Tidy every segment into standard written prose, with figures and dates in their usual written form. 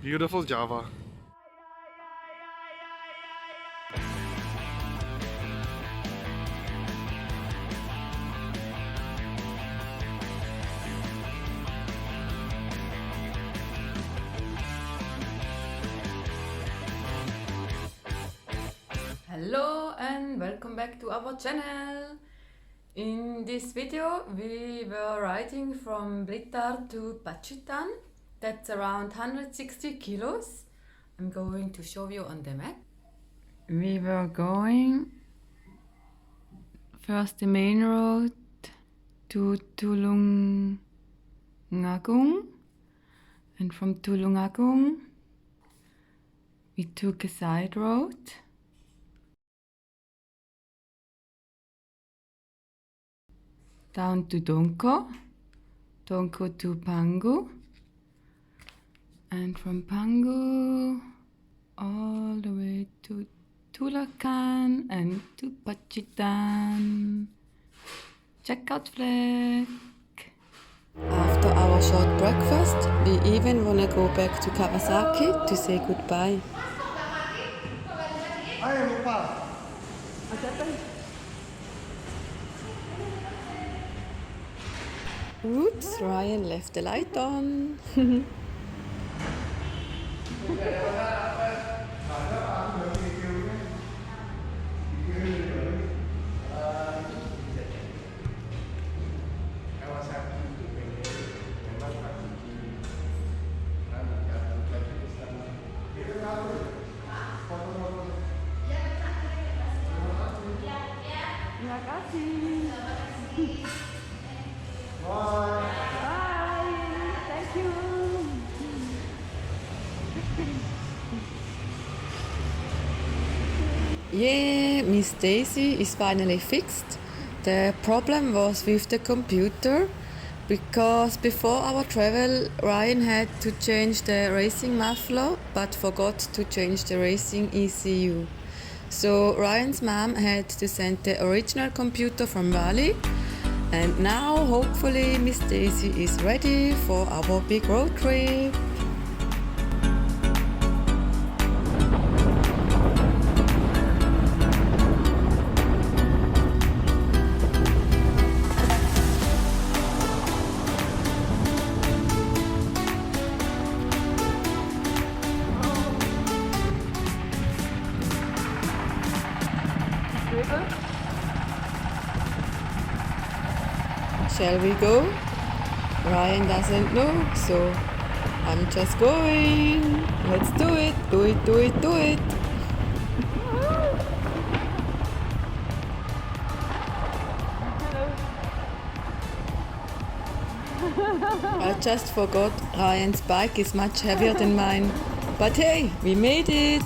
Beautiful Java. Hello and welcome back to our channel. In this video we were riding from Blitar to Pacitan. That's around 160 kilos. I'm going to show you on the map. We were going first the main road to Tulungagung, and from Tulungagung we took a side road down to Donko to Pangu, and from Pangu all the way to Tulakan and to Pacitan. Check out flag. After our short breakfast, we even wanna go back to Kawasaki to say goodbye. Oops, Ryan left the light on. Terima kasih. Bye. Thank you. Yeah, Miss Daisy is finally fixed. The problem was with the computer, because before our travel Ryan had to change the racing muffler but forgot to change the racing ECU. So Ryan's mom had to send the original computer from Bali, and now hopefully Miss Daisy is ready for our big road trip. Shall we go? Ryan doesn't know, so I'm just going. Let's do it, do it, do it, do it. I just forgot Ryan's bike is much heavier than mine. But hey, we made it!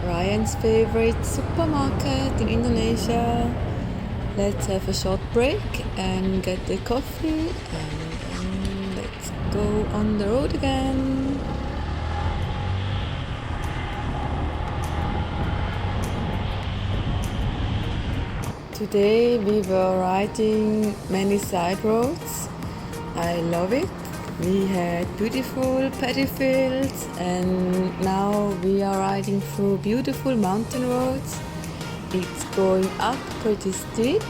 Ryan's favorite supermarket in Indonesia. Let's have a short break and get the coffee and then let's go on the road again. Today we were riding many side roads. I love it. We had beautiful paddyfields and now we are riding through beautiful mountain roads. It's going up pretty steep,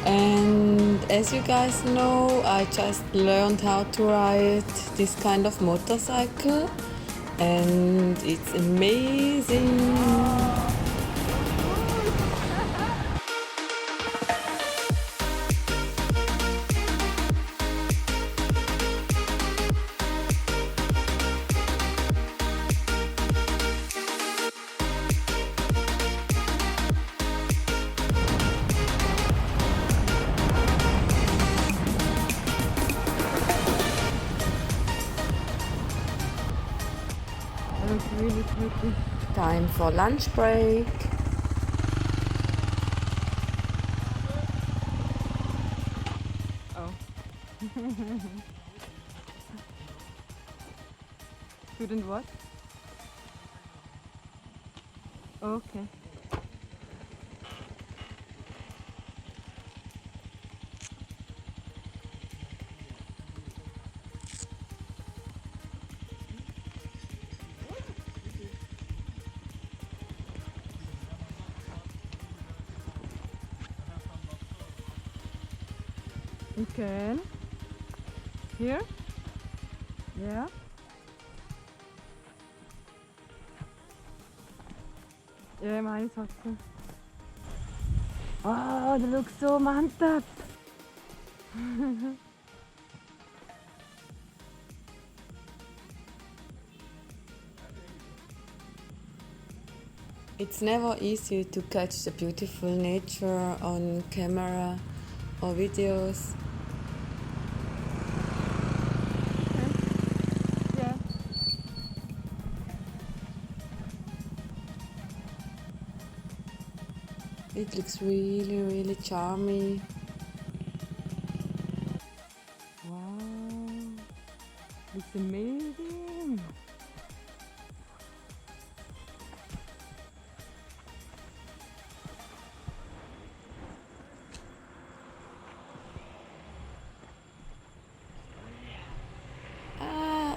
and as you guys know, I just learned how to ride this kind of motorcycle and it's amazing. Really pretty. Time for lunch break. Oh. Student what? Okay. You can. Here? Yeah. Yeah, meine Socken. Oh, that looks so mantap. It's never easy to catch the beautiful nature on camera or videos. Yeah. It looks really, really charming. Wow, looks amazing.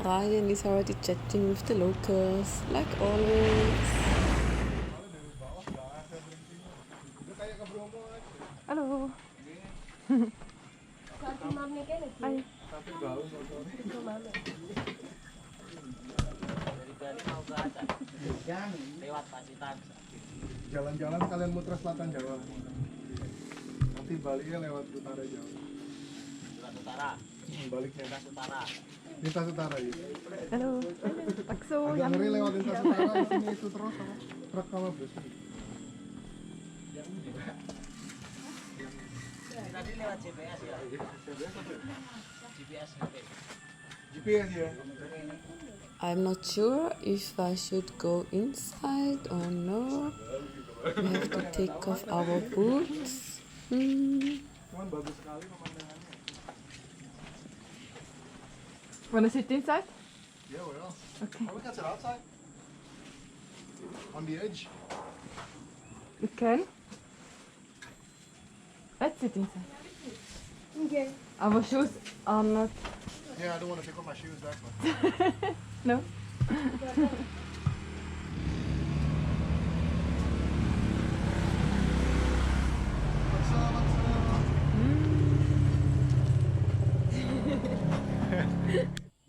Ryan is already chatting with the locals, like always. Halo. Hai. Lewat Pacitan. Jalan-jalan kalian muter selatan Jawa. Nanti Bali lewat utara Jawa. Lewat utara. Baliknya Lintas utara. lintas utara ya. Halo. Takso. Agak ngeri lewat lintas utara di sini itu terus apa? Truk sama bus. Tadi lewat GPS ya. GPS GPS ya. I'm not sure if I should go inside or not. We have to take off our boots. Cuman bagus sekali pemandangannya. Wanna sit inside? Yeah, well. Okay. Oh, we can sit outside. On the edge. You can. Let's sit inside. Okay. Our shoes are not. Yeah, I don't want to take off my shoes back. But... No.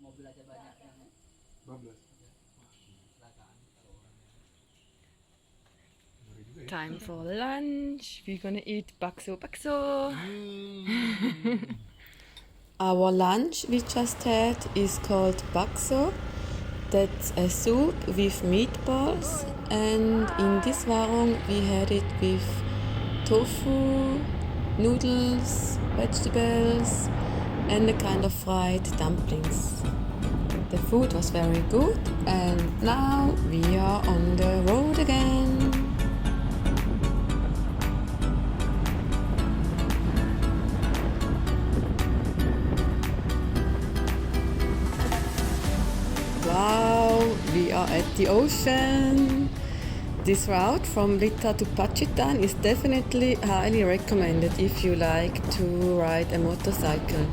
mobil aja banyak yang Bablas. Time for lunch. We're gonna eat bakso. Our lunch we just had is called bakso. That's a soup with meatballs, and in this warung we had it with tofu, noodles, vegetables, and a kind of fried dumplings. The food was very good, and now we are on the road again. are at the ocean. This route from Blitar to Pacitan is definitely highly recommended if you like to ride a motorcycle.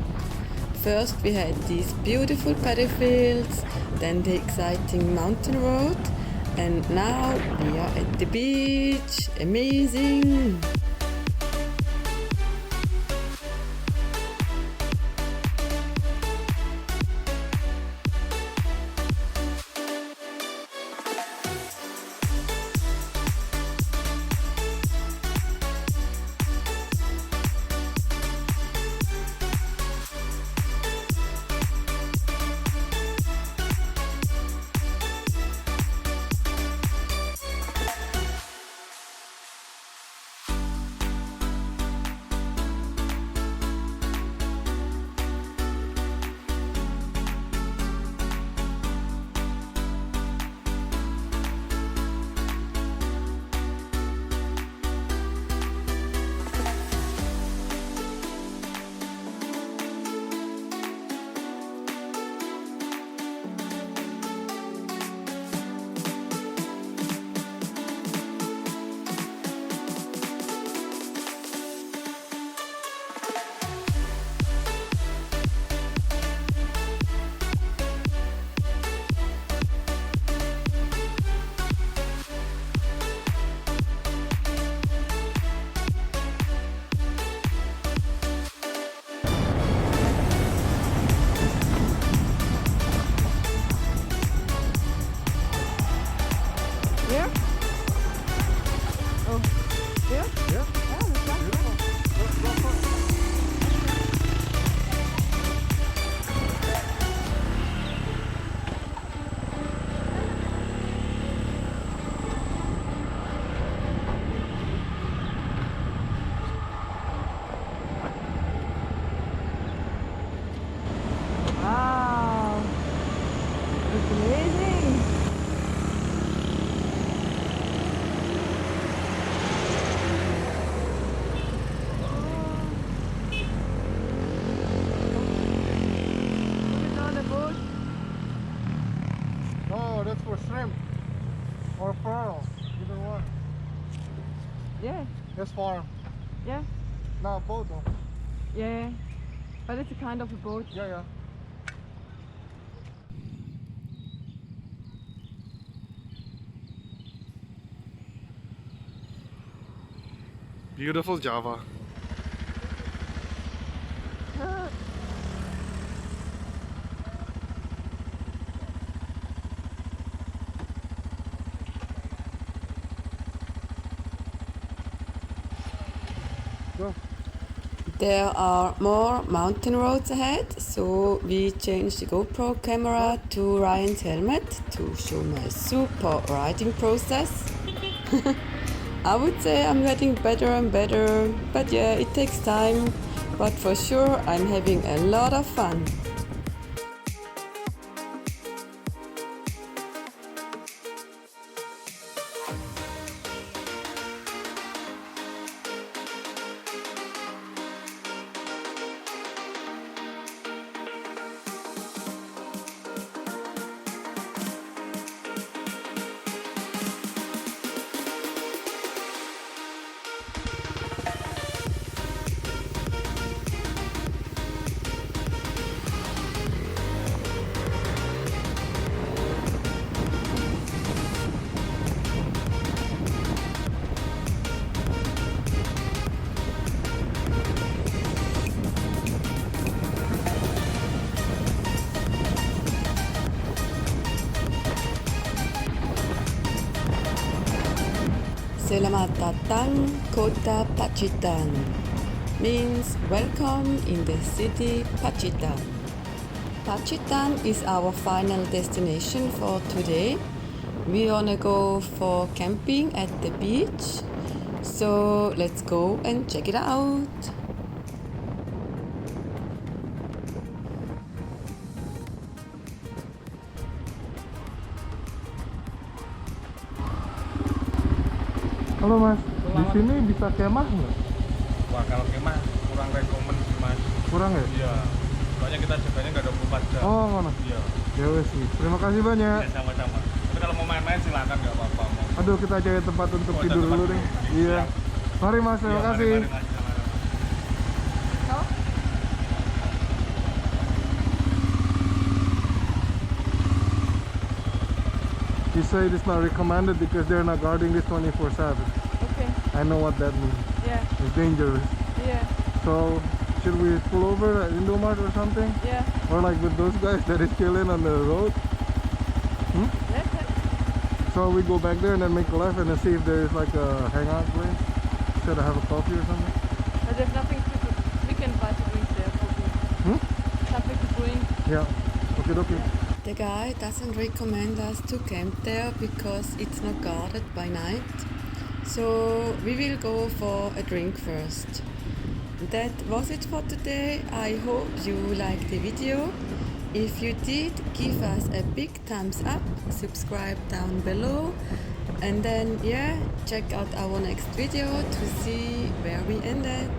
First we had these beautiful paddyfields, then the exciting mountain road, and now we are at the beach. Amazing! Here? Oh, here? Yeah. Oh, that's wonderful. Wow, it's amazing. Look at the boat. Oh, that's for shrimp or pearl, either one. Yeah, That's farm, yeah, not boat though. yeah. But it's a kind of a boat. Yeah, yeah. Beautiful Java. Go. There are more mountain roads ahead, so we changed the GoPro camera to Ryan's helmet to show my super riding process. I would say I'm getting better and better, but yeah, it takes time, but for sure I'm having a lot of fun. Selamat datang Kota Pacitan means welcome in the city Pacitan. Pacitan is our final destination for today. We wanna go for camping at the beach, so let's go and check it out. Halo Mas, di sini bisa kemah nggak? Wah, kalau kemah kurang rekomen sih Mas. Kurang ya? Iya. Soalnya kita jaganya nggak 24 jam. Oh, mana? Iya. Ya wes nih. Terima kasih banyak. Ya, sama-sama. Terus kalau mau main-main silakan nggak apa-apa. Aduh, kita cari tempat untuk Oh, tidur tempat dulu deh. tidur. Iya. Siap. Mari Mas, terima Iya, kasih. mari, Mas. He said it's not recommended because they're not guarding this 24/7. Okay. I know what that means. Yeah. It's dangerous. Yeah. So, should we pull over at Indomart or something? Yeah. Or like with those guys that is chilling on the road? Yeah. So we go back there and then make a left and then see if there is like a hangout place. Should I have a coffee or something? But there's nothing to do. We can buy to drink there for me. Something to drink. Yeah. Okay. The guy doesn't recommend us to camp there because it's not guarded by night. So we will go for a drink first. That was it for today. I hope you liked the video. If you did, give us a big thumbs up, subscribe down below, and then check out our next video to see where we ended.